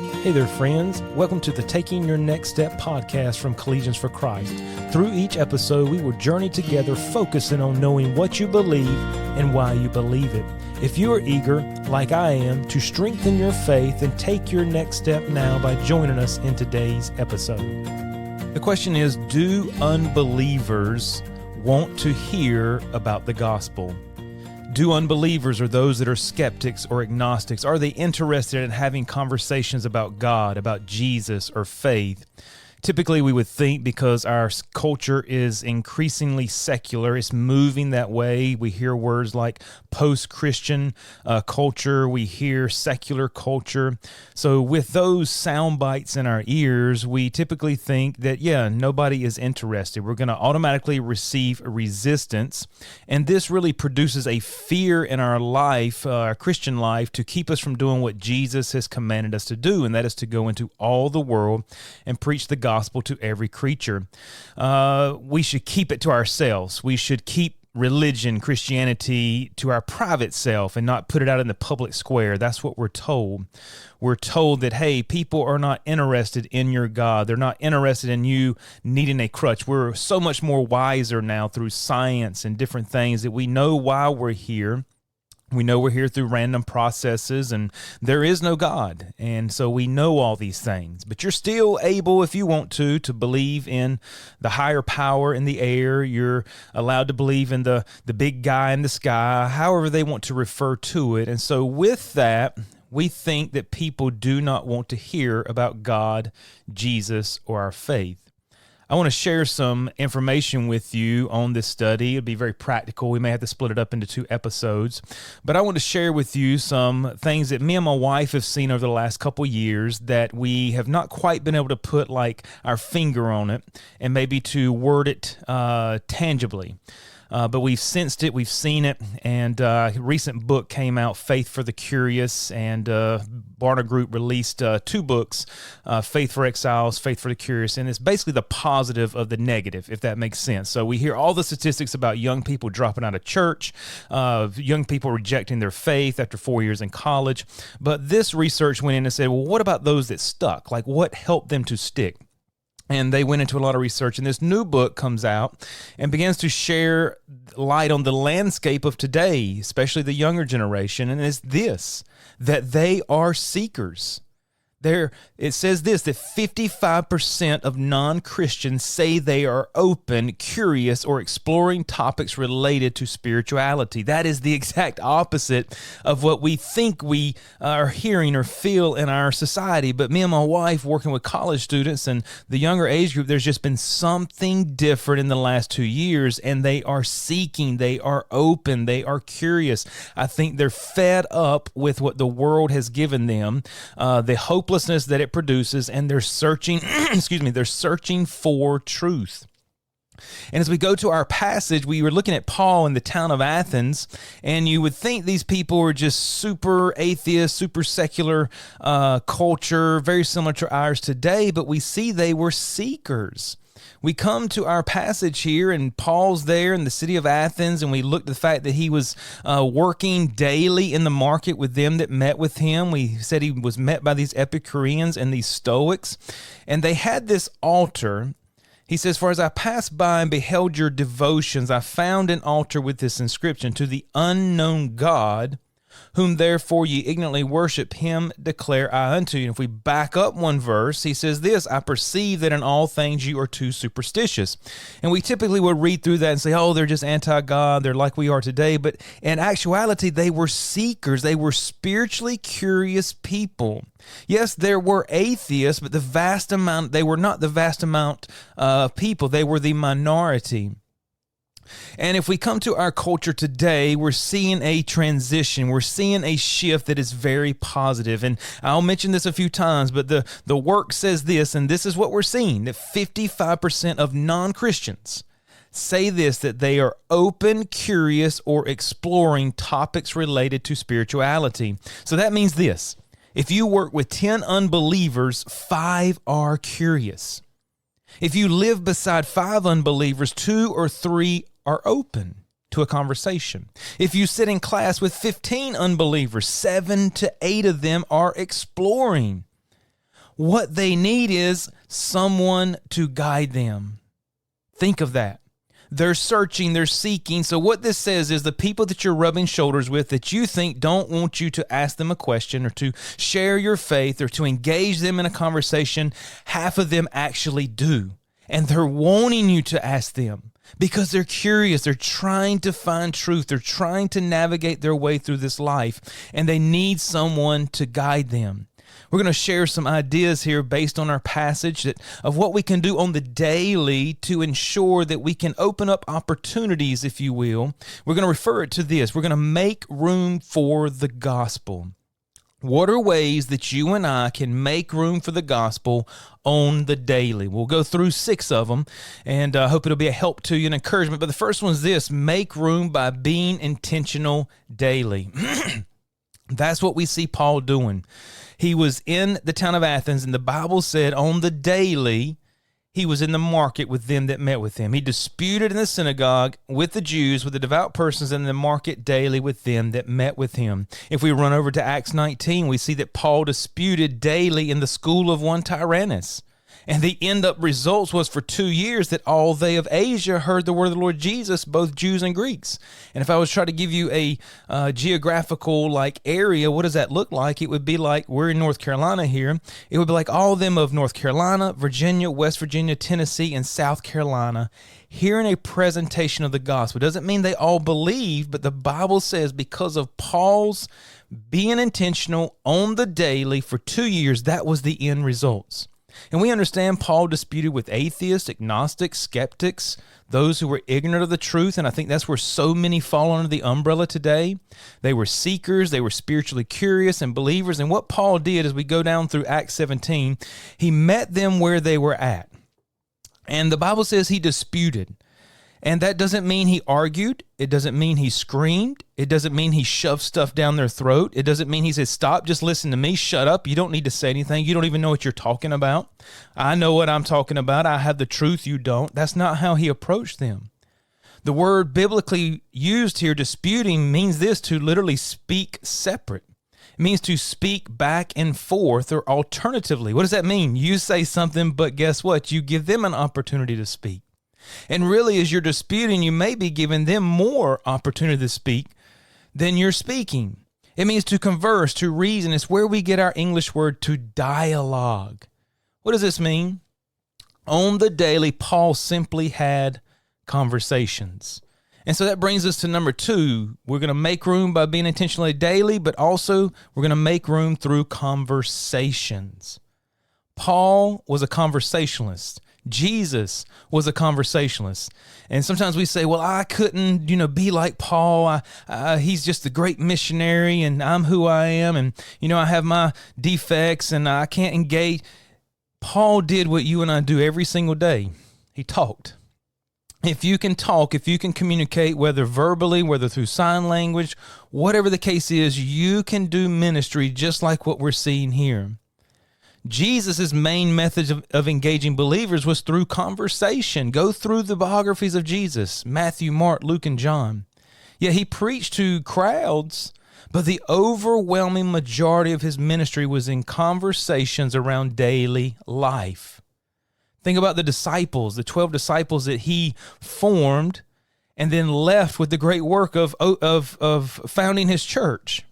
Hey there, friends. Welcome to the Taking Your Next Step podcast from Collegians for Christ. Through each episode, we will journey together focusing on knowing what you believe and why you believe it. If you are eager, like I am, to strengthen your faith and take your next step now by joining us in today's episode. The question is, do unbelievers want to hear about the gospel? Do unbelievers, or those that are skeptics or agnostics, are they interested in having conversations about God, about Jesus, or faith? Typically, we would think because our culture is increasingly secular, it's moving that way. We hear words like post-Christian culture. We hear secular culture. So with those sound bites in our ears, we typically think that, nobody is interested. We're going to automatically receive resistance. And this really produces a fear in our life, our Christian life, to keep us from doing what Jesus has commanded us to do, and that is to go into all the world and preach the gospel to every creature. We should keep it to ourselves. We should keep religion, Christianity, to our private self and not put it out in the public square. That's what we're told. We're told that, hey, people are not interested in your God. They're not interested in you needing a crutch. We're so much more wiser now through science and different things that we know why we're here. We know we're here through random processes, and there is no God. And so we know all these things. But you're still able, if you want to believe in the higher power in the air. You're allowed to believe in the big guy in the sky, however they want to refer to it. And so with that, we think that people do not want to hear about God, Jesus, or our faith. I want to share some information with you on this study. It'll be very practical. We may have to split it up into 2 episodes. But I want to share with you some things that me and my wife have seen over the last couple years that we have not quite been able to put like our finger on it and maybe to word it tangibly. But we've sensed it, we've seen it, and a recent book came out, Faith for the Curious, and Barna Group released 2 books, Faith for Exiles, Faith for the Curious, and it's basically the positive of the negative, if that makes sense. So we hear all the statistics about young people dropping out of church, young people rejecting their faith after 4 years in college, but this research went in and said, well, what about those that stuck? Like, what helped them to stick? And they went into a lot of research, and this new book comes out and begins to share light on the landscape of today, especially the younger generation, and it's this, that they are seekers. It says this, that 55% of non-Christians say they are open, curious, or exploring topics related to spirituality. That is the exact opposite of what we think we are hearing or feel in our society. But me and my wife, working with college students and the younger age group, there's just been something different in the last 2 years, and they are seeking, they are open, they are curious. I think they're fed up with what the world has given them, the hopelessness that it produces, and they're searching, they're searching for truth. And as we go to our passage, we were looking at Paul in the town of Athens, and you would think these people were just super atheist, super secular culture, very similar to ours today, but we see they were seekers. We come to our passage here, and Paul's there in the city of Athens, and we look at the fact that he was working daily in the market with them that met with him. We said he was met by these Epicureans and these Stoics, and they had this altar. He says, "For as I passed by and beheld your devotions, I found an altar with this inscription, to the unknown God, whom therefore ye ignorantly worship, him declare I unto you." And if we back up one verse, he says this, "I perceive that in all things you are too superstitious." And we typically would read through that and say, oh, they're just anti-God, they're like we are today. But in actuality, they were seekers. They were spiritually curious people. Yes, there were atheists, but they were not the vast amount of people. They were the minority. And if we come to our culture today, we're seeing a transition. We're seeing a shift that is very positive. And I'll mention this a few times, but the work says this, and this is what we're seeing, that 55% of non-Christians say this, that they are open, curious, or exploring topics related to spirituality. So that means this. If you work with 10 unbelievers, 5 are curious. If you live beside 5 unbelievers, 2 or 3 are open to a conversation. If you sit in class with 15 unbelievers, 7 to 8 of them are exploring. What they need is someone to guide them. Think of that. They're searching, they're seeking. So what this says is the people that you're rubbing shoulders with that you think don't want you to ask them a question or to share your faith or to engage them in a conversation, half of them actually do. And they're wanting you to ask them because they're curious. They're trying to find truth. They're trying to navigate their way through this life, and they need someone to guide them. We're going to share some ideas here based on our passage of what we can do on the daily to ensure that we can open up opportunities, if you will. We're going to refer it to this. We're going to make room for the gospel. What are ways that you and I can make room for the gospel on the daily? We'll go through 6 of them, and I hope it'll be a help to you and encouragement. But the first one is this: make room by being intentional daily. That's what we see Paul doing. He was in the town of Athens, and the Bible said on the daily, he was in the market with them that met with him. He disputed in the synagogue with the Jews, with the devout persons, in the market daily with them that met with him. If we run over to Acts 19, we see that Paul disputed daily in the school of one Tyrannus. And the end up results was for 2 years that all they of Asia heard the word of the Lord Jesus, both Jews and Greeks. And if I was trying to give you a geographical area, what does that look like? It would be like, we're in North Carolina here. It would be like all of them of North Carolina, Virginia, West Virginia, Tennessee, and South Carolina hearing a presentation of the gospel. It doesn't mean they all believe, but the Bible says because of Paul's being intentional on the daily for 2 years, that was the end results. And we understand Paul disputed with atheists, agnostics, skeptics, those who were ignorant of the truth, and I think that's where so many fall under the umbrella today. They were seekers, they were spiritually curious and believers, and what Paul did as we go down through Acts 17, he met them where they were at. And the Bible says he disputed. And that doesn't mean he argued. It doesn't mean he screamed. It doesn't mean he shoved stuff down their throat. It doesn't mean he said, stop, just listen to me, shut up. You don't need to say anything. You don't even know what you're talking about. I know what I'm talking about. I have the truth, you don't. That's not how he approached them. The word biblically used here, disputing, means this: to literally speak separate. It means to speak back and forth, or alternatively. What does that mean? You say something, but guess what? You give them an opportunity to speak. And really, as you're disputing, you may be giving them more opportunity to speak than you're speaking. It means to converse, to reason. It's where we get our English word to dialogue. What does this mean? On the daily, Paul simply had conversations. And so that brings us to number 2. We're going to make room by being intentionally daily, but also we're going to make room through conversations. Paul was a conversationalist. Jesus was a conversationalist. And sometimes we say, well, I couldn't, be like Paul. He's just a great missionary, and I'm who I am. And, I have my defects and I can't engage. Paul did what you and I do every single day. He talked. If you can talk, if you can communicate, whether verbally, whether through sign language, whatever the case is, you can do ministry just like what we're seeing here. Jesus' main method of engaging believers was through conversation. Go through the biographies of Jesus, Matthew, Mark, Luke, and John. Yet he preached to crowds, but the overwhelming majority of his ministry was in conversations around daily life. Think about the disciples, the 12 disciples that he formed and then left with the great work of founding his church.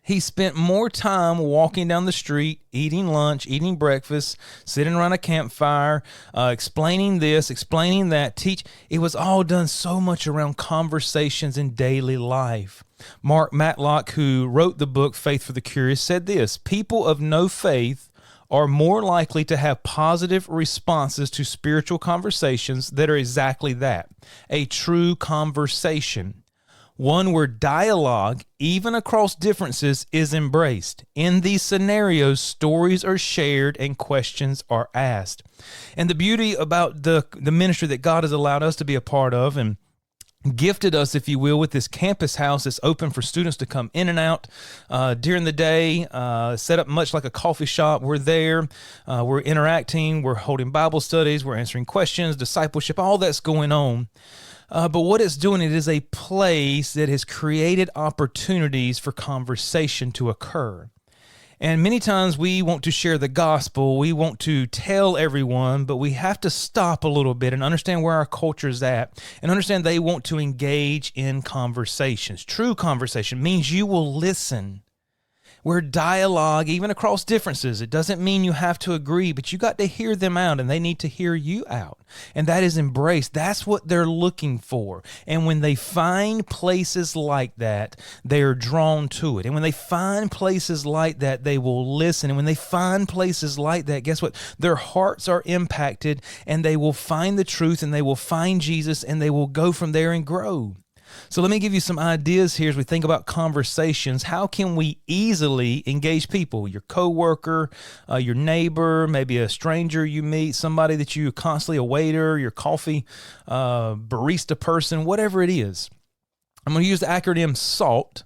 He spent more time walking down the street, eating lunch, eating breakfast, sitting around a campfire, explaining this, explaining that, teach. It was all done so much around conversations in daily life. Mark Matlock, who wrote the book Faith for the Curious, said this: people of no faith are more likely to have positive responses to spiritual conversations that are exactly that, a true conversation. One where dialogue, even across differences, is embraced. In these scenarios, stories are shared and questions are asked. And the beauty about the ministry that God has allowed us to be a part of and gifted us, if you will, with this campus house that's open for students to come in and out during the day, set up much like a coffee shop. We're there, we're interacting, we're holding Bible studies, we're answering questions, discipleship, all that's going on. But what it's doing, it is a place that has created opportunities for conversation to occur. And many times we want to share the gospel, we want to tell everyone, but we have to stop a little bit and understand where our culture is at and understand they want to engage in conversations. True conversation means you will listen. Where dialogue, even across differences, it doesn't mean you have to agree, but you got to hear them out and they need to hear you out. And that is embraced. That's what they're looking for. And when they find places like that, they are drawn to it. And when they find places like that, they will listen. And when they find places like that, guess what? Their hearts are impacted and they will find the truth and they will find Jesus and they will go from there and grow. So let me give you some ideas here as we think about conversations. How can we easily engage people? Your coworker, your neighbor, maybe a stranger you meet, somebody that you constantly, a waiter, your coffee barista person, whatever it is. I'm going to use the acronym SALT,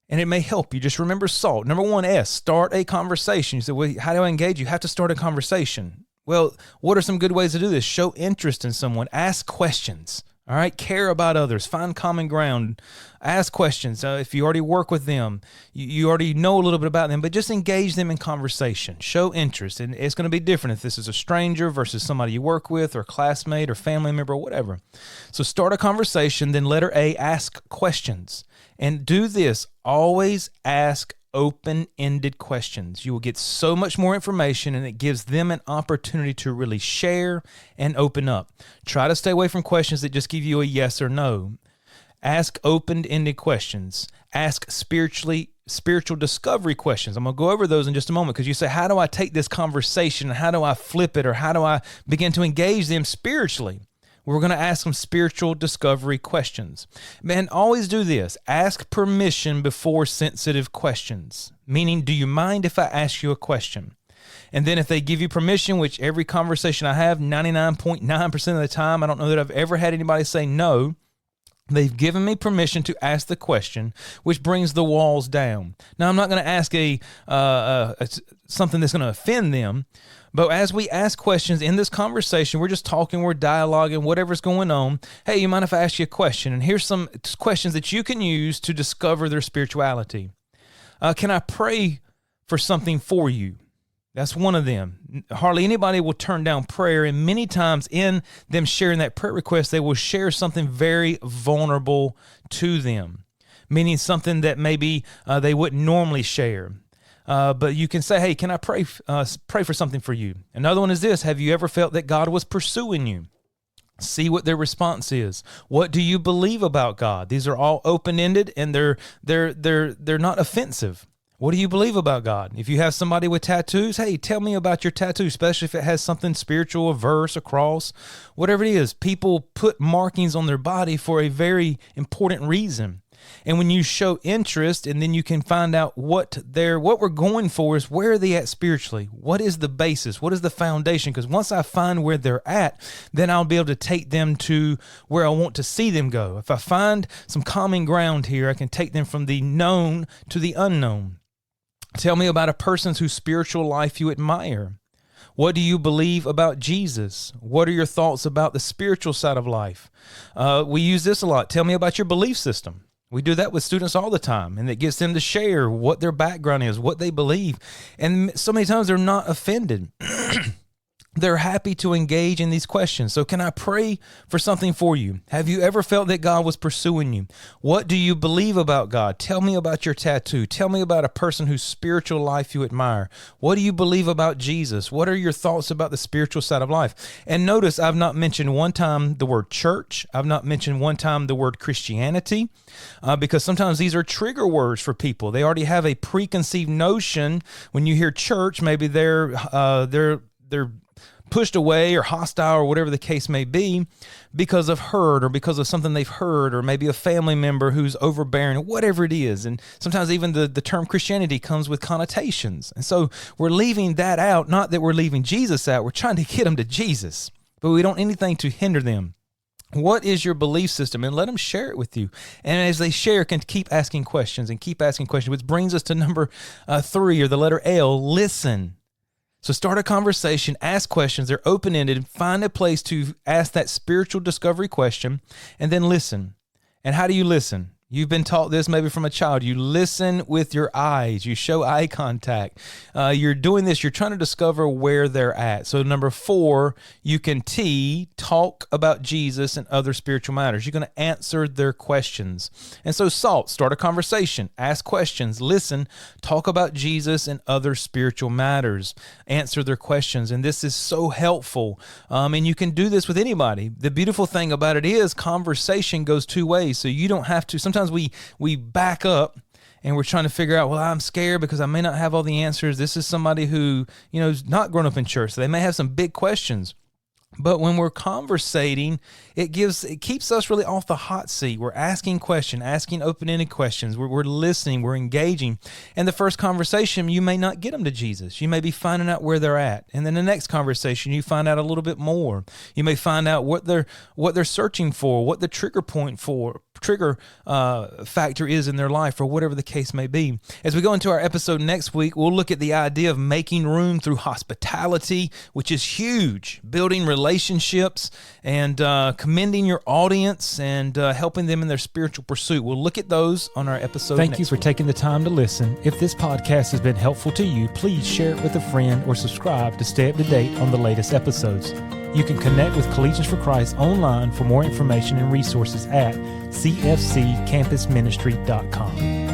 and it may help you. Just remember SALT. Number one, S, start a conversation. You say, well, how do I engage? You have to start a conversation. Well, what are some good ways to do this? Show interest in someone. Ask questions. All right, care about others, find common ground, ask questions. If you already work with them, you already know a little bit about them, but just engage them in conversation. Show interest, and it's going to be different if this is a stranger versus somebody you work with or classmate or family member or whatever. So start a conversation, then letter A, ask questions. And do this, always ask open-ended questions. You will get so much more information and it gives them an opportunity to really share and open up. Try to stay away from questions that just give you a yes or no. Ask open-ended questions. Ask spiritual discovery questions. I'm going to go over those in just a moment because you say, how do I take this conversation and how do I flip it or how do I begin to engage them spiritually? We're going to ask some spiritual discovery questions. Man, always do this. Ask permission before sensitive questions. Meaning, do you mind if I ask you a question? And then if they give you permission, which every conversation I have, 99.9% of the time, I don't know that I've ever had anybody say no. They've given me permission to ask the question, which brings the walls down. Now, I'm not going to ask something that's going to offend them, but as we ask questions in this conversation, we're just talking, we're dialoguing, whatever's going on. Hey, you mind if I ask you a question? And here's some questions that you can use to discover their spirituality. Can I pray for something for you? That's one of them. Hardly anybody will turn down prayer, and many times in them sharing that prayer request, they will share something very vulnerable to them, meaning something that maybe they wouldn't normally share. But you can say, hey, can I pray for something for you? Another one is this. Have you ever felt that God was pursuing you? See what their response is. What do you believe about God? These are all open-ended and they're not offensive. What do you believe about God? If you have somebody with tattoos, hey, tell me about your tattoo, especially if it has something spiritual, a verse, a cross, whatever it is. People put markings on their body for a very important reason. And when you show interest, and then you can find out what we're going for is where are they at spiritually? What is the basis? What is the foundation? Because once I find where they're at, then I'll be able to take them to where I want to see them go. If I find some common ground here, I can take them from the known to the unknown. Tell me about a person whose spiritual life you admire. What do you believe about Jesus? What are your thoughts about the spiritual side of life? We use this a lot. Tell me about your belief system. We do that with students all the time, and it gets them to share what their background is, what they believe. And so many times they're not offended. They're happy to engage in these questions. So can I pray for something for you? Have you ever felt that God was pursuing you? What do you believe about God? Tell me about your tattoo. Tell me about a person whose spiritual life you admire. What do you believe about Jesus? What are your thoughts about the spiritual side of life? And notice I've not mentioned one time the word church. I've not mentioned one time the word Christianity, because sometimes these are trigger words for people. They already have a preconceived notion. When you hear church, maybe they're pushed away or hostile or whatever the case may be because of hurt or because of something they've heard, or maybe a family member who's overbearing, whatever it is. And sometimes even the term Christianity comes with connotations. And so we're leaving that out, not that we're leaving Jesus out. We're trying to get them to Jesus, but we don't anything to hinder them. What is your belief system? And let them share it with you. And as they share, can keep asking questions, which brings us to number 3, or the letter L, listen. So start a conversation, ask questions, they're open-ended, find a place to ask that spiritual discovery question, and then listen. And how do you listen? You've been taught this maybe from a child. You listen with your eyes. You show eye contact. You're doing this. You're trying to discover where they're at. So number 4, you can talk about Jesus and other spiritual matters. You're going to answer their questions. And so SALT, start a conversation, ask questions, listen, talk about Jesus and other spiritual matters, answer their questions. And this is so helpful. And you can do this with anybody. The beautiful thing about it is conversation goes 2 ways. So you don't have to. Sometimes we back up and we're trying to figure out, well, I'm scared because I may not have all the answers. This is somebody who, is not grown up in church. So they may have some big questions. But when we're conversating, it keeps us really off the hot seat. We're asking questions, asking open-ended questions. We're listening, we're engaging. And the first conversation, you may not get them to Jesus. You may be finding out where they're at. And then the next conversation, you find out a little bit more. You may find out what they're searching for, what the trigger factor is in their life, or whatever the case may be. As we go into our episode next week, we'll look at the idea of making room through hospitality, which is huge, building relationships and commending your audience and helping them in their spiritual pursuit. We'll look at those on our episode next week. Thank you for taking the time to listen. If this podcast has been helpful to you, please share it with a friend or subscribe to stay up to date on the latest episodes. You can connect with Collegians for Christ online for more information and resources at cfccampusministry.com.